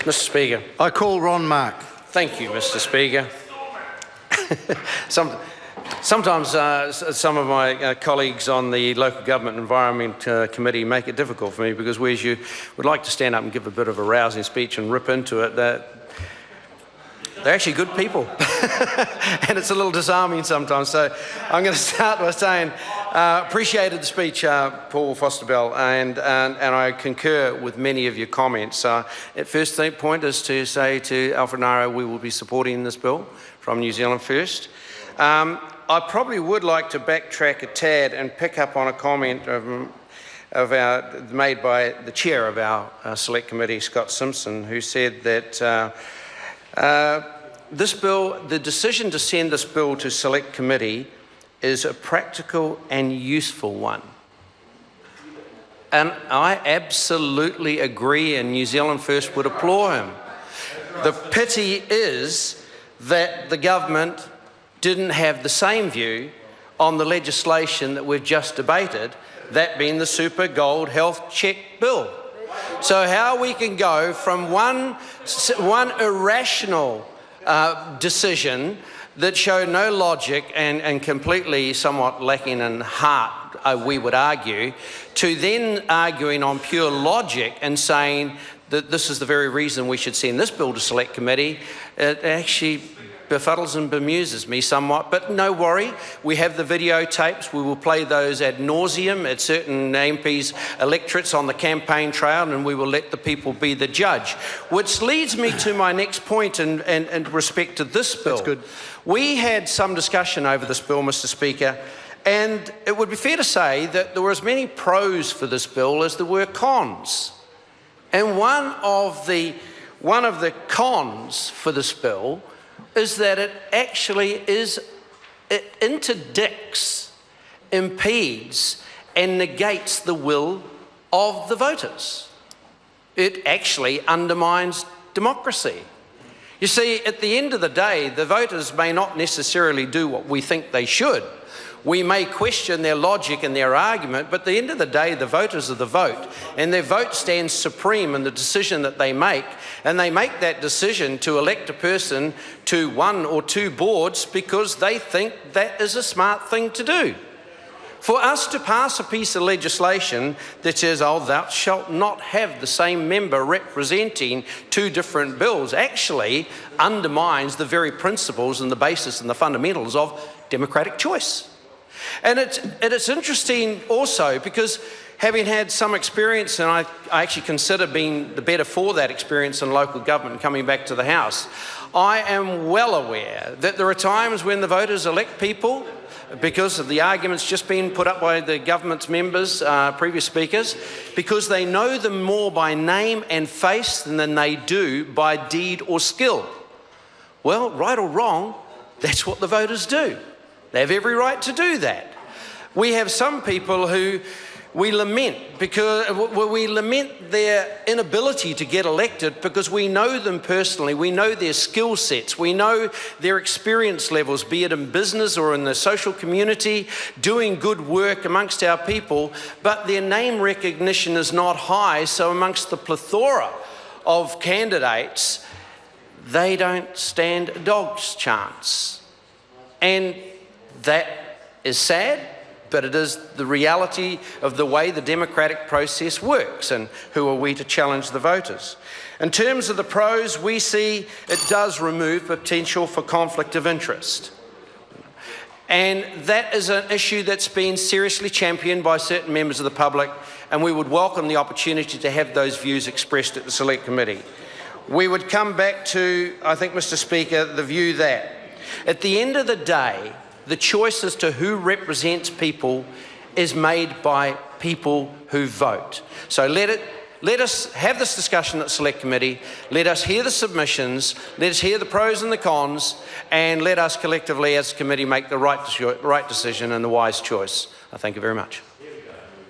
Mr. Speaker. I call Ron Mark. Thank you, Mr. Speaker. Sometimes some of my colleagues on the Local Government Environment Committee make it difficult for me because whereas you would like to stand up and give a bit of a rousing speech and rip into it, they're actually good people. And it's a little disarming sometimes. So I'm going to start by saying appreciated the speech, Paul Foster-Bell, and I concur with many of your comments. At first point is to say to Alfred Naro, we will be supporting this bill from New Zealand First. I probably would like to backtrack a tad and pick up on a comment made by the chair of our select committee, Scott Simpson, who said that this bill, the decision to send this bill to select committee is a practical and useful one. And I absolutely agree, and New Zealand First would applaud him. The pity is that the government didn't have the same view on the legislation that we've just debated, that being the Super Gold Health Check Bill. So how we can go from one irrational decision that showed no logic and completely somewhat lacking in heart, we would argue, to then arguing on pure logic and saying that this is the very reason we should send this bill to select committee, it actually befuddles and bemuses me somewhat, but no worry, we have the videotapes. We will play those ad nauseum at certain MPs' electorates on the campaign trail, and we will let the people be the judge. Which leads me to my next point in respect to this bill. That's good. We had some discussion over this bill, Mr. Speaker, and it would be fair to say that there were as many pros for this bill as there were cons. And one of the cons for this bill is that it interdicts, impedes, and negates the will of the voters. It actually undermines democracy. You see, at the end of the day, the voters may not necessarily do what we think they should. We may question their logic and their argument, but at the end of the day, the voters are the vote, and their vote stands supreme in the decision that they make, and they make that decision to elect a person to one or two boards because they think that is a smart thing to do. For us to pass a piece of legislation that says, oh, thou shalt not have the same member representing two different bills, actually undermines the very principles and the basis and the fundamentals of democratic choice. And it's interesting also because having had some experience, and I actually consider being the better for that experience in local government coming back to the House, I am well aware that there are times when the voters elect people because of the arguments just being put up by the government's members, previous speakers, because they know them more by name and face than they do by deed or skill. Well, right or wrong, that's what the voters do. They have every right to do that. We have some people who we lament their inability to get elected because we know them personally, we know their skill sets, we know their experience levels, be it in business or in the social community, doing good work amongst our people, but their name recognition is not high, so amongst the plethora of candidates, they don't stand a dog's chance. And that is sad, but it is the reality of the way the democratic process works, and who are we to challenge the voters? In terms of the pros, we see it does remove potential for conflict of interest. And that is an issue that's been seriously championed by certain members of the public, and we would welcome the opportunity to have those views expressed at the Select Committee. We would come back to, I think, Mr. Speaker, the view that at the end of the day, the choice as to who represents people is made by people who vote. So let us have this discussion at Select Committee, let us hear the submissions, let us hear the pros and the cons, and let us collectively as a committee make the right decision and the wise choice. I thank you very much.